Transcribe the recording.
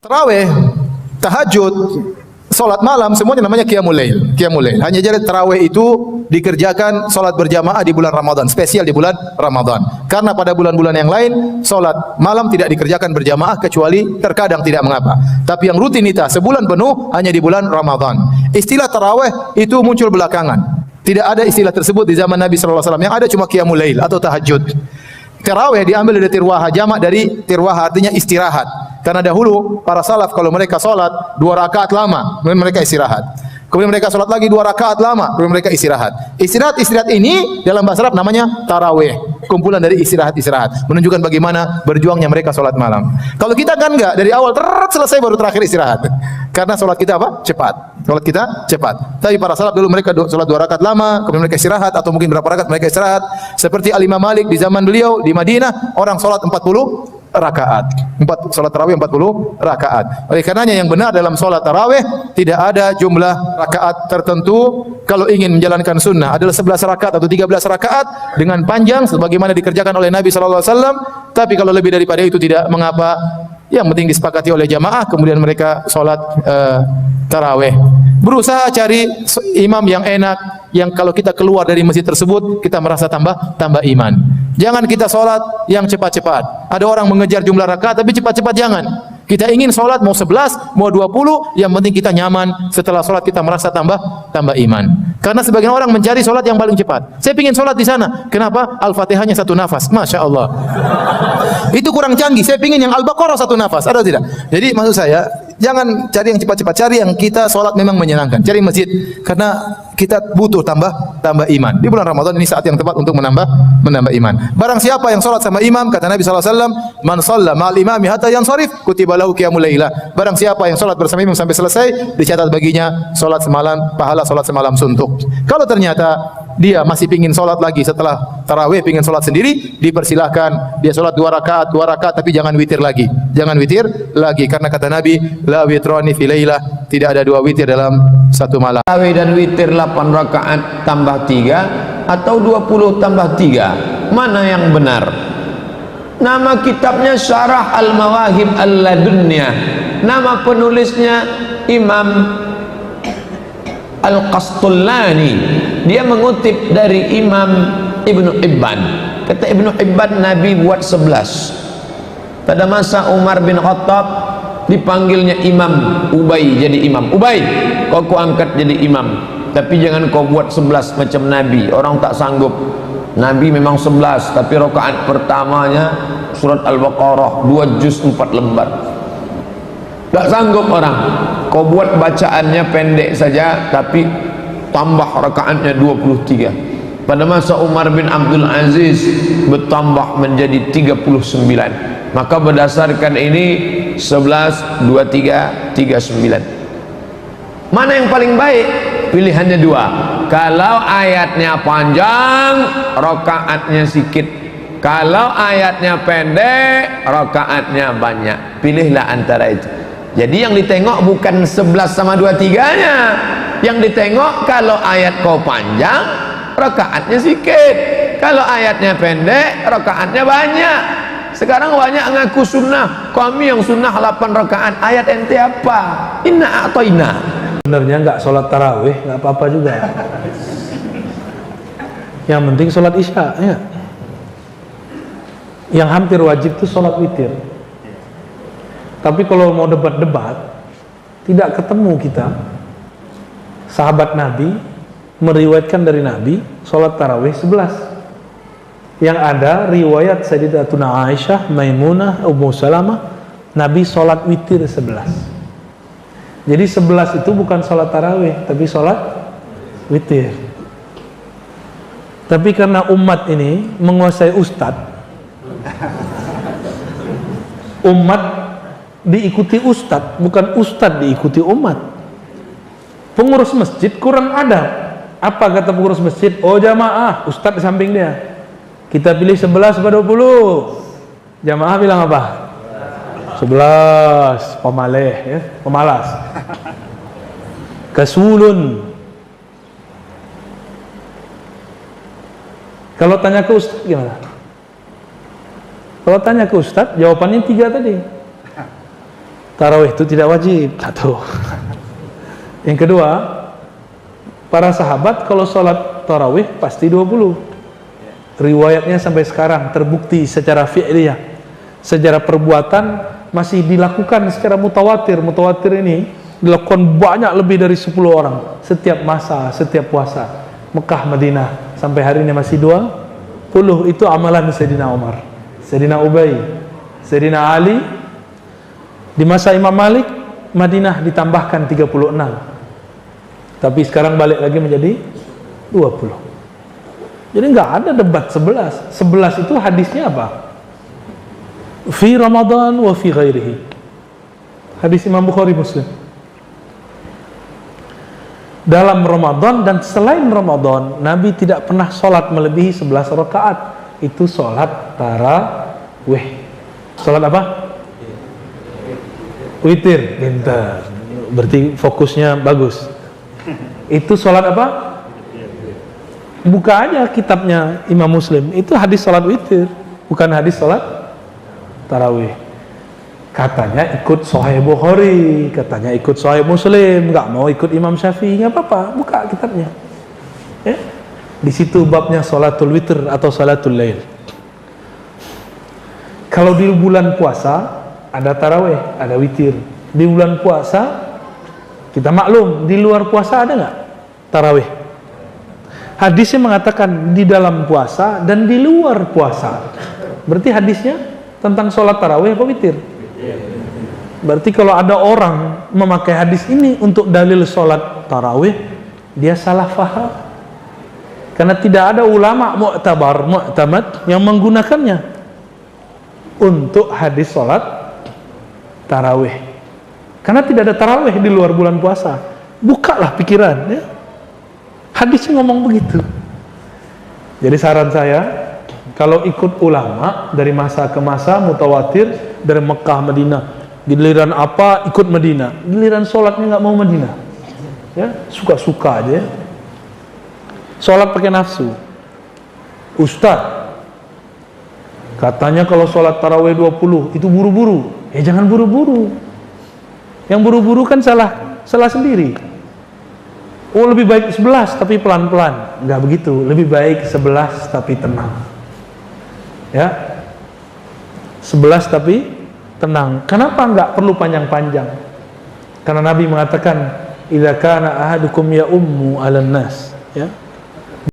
Tarawih, tahajud, salat malam semuanya namanya qiyamul lail. Qiyamul lail. Hanya jadi tarawih itu dikerjakan salat berjamaah di bulan Ramadan, spesial di bulan Ramadan. Karena pada bulan-bulan yang lain salat malam tidak dikerjakan berjamaah kecuali terkadang tidak mengapa. Tapi yang rutinitas sebulan penuh hanya di bulan Ramadan. Istilah tarawih itu muncul belakangan. Tidak ada istilah tersebut di zaman Nabi sallallahu alaihi wasallam. Yang ada cuma qiyamul lail atau tahajud. Tarawih diambil dari tirwaha, jamak dari tirwaha artinya istirahat. Karena dahulu para salaf kalau mereka salat 2 rakaat lama, kemudian mereka istirahat. Kemudian mereka salat lagi 2 rakaat lama, kemudian mereka istirahat. Istirahat ini dalam bahasa Arab namanya tarawih. Kumpulan dari istirahat-istirahat, menunjukkan bagaimana berjuangnya mereka salat malam. Kalau kita kan enggak, dari awal selesai baru terakhir istirahat. Karena salat kita apa? Cepat. Salat kita cepat. Tapi para salaf dulu mereka salat 2 rakaat lama, kemudian mereka istirahat atau mungkin berapa rakaat mereka istirahat. Seperti Al-Imam Malik di zaman beliau di Madinah, orang salat 40 rakaat. Salat tarawih 40 rakaat. Oleh karenanya yang benar dalam salat tarawih tidak ada jumlah rakaat tertentu. Kalau ingin menjalankan sunnah adalah 11 rakaat atau 13 rakaat dengan panjang sebagaimana dikerjakan oleh Nabi sallallahu alaihi wasallam. Tapi kalau lebih daripada itu tidak mengapa. Yang penting disepakati oleh jamaah kemudian mereka salat tarawih. Berusaha cari imam yang enak, yang kalau kita keluar dari masjid tersebut kita merasa tambah iman. Jangan kita salat yang cepat-cepat. Ada orang mengejar jumlah rakaat tapi cepat-cepat jangan. Kita ingin salat mau 11, mau 20, yang penting kita nyaman. Setelah salat kita merasa tambah iman. Karena sebagian orang mencari salat yang paling cepat. Saya ingin salat di sana. Kenapa? Al-Fatihahnya 1 nafas. Masya Allah. Itu kurang canggih. Saya ingin yang Al-Baqarah 1 nafas. Ada tidak? Jadi maksud saya, jangan cari yang cepat-cepat. Cari yang kita salat memang menyenangkan. Cari masjid. Karena kita butuh tambah iman. Di bulan Ramadan ini saat yang tepat untuk menambah iman. Barang siapa yang salat sama imam, kata Nabi sallallahu alaihi wasallam, "Man shalla ma'al imami hatta yansharif, kutiba lahu qiyamul laila." Barang siapa yang salat bersama imam sampai selesai, dicatat baginya salat semalam, pahala salat semalam suntuk. Kalau ternyata dia masih pingin salat lagi setelah tarawih, pingin salat sendiri, dipersilahkan. Dia salat 2 rakaat tapi jangan witir lagi. Jangan witir lagi karena kata Nabi, la witrani fi lailah, tidak ada 2 witir dalam satu malam. Tarawih dan witir 8 rakaat tambah 3 atau 20 tambah 3, mana yang benar? Nama kitabnya Syarah Al-Mawahib Al-Ladunniyah. Nama penulisnya Imam Al-Qastullani. Dia mengutip dari Imam Ibnu Hibban. Kata Ibnu Hibban, Nabi buat 11. Pada masa Umar bin Khattab dipanggilnya Imam Ubay jadi imam. Ubay, kau angkat jadi imam, tapi jangan kau buat 11 macam Nabi, orang tak sanggup. Nabi memang 11, tapi rakaat pertamanya surat Al-Baqarah 2 juz 4 lembar. Tak sanggup orang. Kau buat bacaannya pendek saja, tapi tambah rakaatnya 23. Pada masa Umar bin Abdul Aziz bertambah menjadi 39. Maka berdasarkan ini 11, 23, 39. Mana yang paling baik? Pilihannya 2. Kalau ayatnya panjang, rakaatnya sedikit. Kalau ayatnya pendek, rakaatnya banyak. Pilihlah antara itu. Jadi yang ditengok bukan 11 sama 23-nya. Yang ditengok kalau ayat kau panjang, rakaatnya sedikit. Kalau ayatnya pendek, rakaatnya banyak. Sekarang banyak ngaku sunnah. Kami yang sunnah 8 rakaat. Ayat ente apa? Inna a'toina. Sebenarnya enggak sholat tarawih, enggak apa-apa juga. Yang penting sholat isya, ya. Yang hampir wajib itu sholat witir. Tapi kalau mau debat-debat, tidak ketemu kita. Sahabat Nabi meriwayatkan dari Nabi sholat tarawih 11. Yang ada riwayat Sayyidatuna Aisyah, Maimunah, Ummu Salamah, Nabi sholat witir 11. Jadi 11 itu bukan sholat tarawih, tapi sholat witir. Tapi karena umat ini menguasai ustadz, umat diikuti ustadz, bukan ustadz diikuti umat. Pengurus masjid kurang adab. Apa kata pengurus masjid? Oh jamaah, ustadz di samping dia. Kita pilih 11 atau 20. Jamaah bilang apa? 11. Pemalih, ya? Pemalas. Kasulun. Kalau tanya ke ustadz gimana? Kalau tanya ke ustadz, jawabannya 3 tadi. Tarawih itu tidak wajib. Satu. Yang kedua, para sahabat kalau sholat tarawih pasti 20. Riwayatnya sampai sekarang terbukti secara fi'liyah, secara perbuatan masih dilakukan secara mutawatir. Mutawatir ini dilakukan banyak lebih dari 10 orang setiap masa, setiap puasa. Mekah, Madinah sampai hari ini masih 20. Itu amalan Sayyidina Umar, Sayyidina Ubay, Sayyidina Ali. Di masa Imam Malik, Madinah ditambahkan 36. Tapi sekarang balik lagi menjadi 20. Jadi nggak ada debat 11. 11 itu hadisnya apa? Fi Ramadan wa fi ghairihi. Hadis Imam Bukhari Muslim. Dalam Ramadan dan selain Ramadan, Nabi tidak pernah sholat melebihi 11 rakaat. Itu sholat tarawih. Sholat apa? Witir. Pintar. Berarti fokusnya bagus. Itu sholat apa? Buka aja kitabnya Imam Muslim. Itu hadis sholat witir, bukan hadis sholat tarawih. Katanya ikut Sahih Bukhari, katanya ikut Sahih Muslim, nggak mau ikut Imam Syafi'i, nggak apa-apa. Buka kitabnya. Ya? Di situ babnya sholatul witir atau sholatul lail. Kalau di bulan puasa ada tarawih, ada witir. Di bulan puasa kita maklum, di luar puasa ada nggak tarawih? Hadisnya mengatakan di dalam puasa dan di luar puasa. Berarti hadisnya tentang sholat tarawih apa witir? Berarti kalau ada orang memakai hadis ini untuk dalil sholat tarawih, dia salah faham. Karena tidak ada ulama mu'tamad yang menggunakannya untuk hadis sholat tarawih. Karena tidak ada tarawih di luar bulan puasa. Bukalah pikiran, ya. Hadisnya ngomong begitu. Jadi saran saya, kalau ikut ulama dari masa ke masa mutawatir, dari Mekah, Madinah, giliran apa ikut Madinah, giliran sholatnya nggak mau Madinah, ya suka-suka aja. Sholat pakai nafsu. Ustaz, katanya kalau sholat tarawih 20 itu buru-buru. Ya jangan buru-buru. Yang buru-buru kan salah sendiri. Oh lebih baik 11 tapi pelan-pelan. Enggak begitu, lebih baik 11 tapi tenang. Ya. 11 tapi tenang. Kenapa enggak perlu panjang-panjang? Karena Nabi mengatakan idza kana ahadukum ya ummu 'alan nas, ya.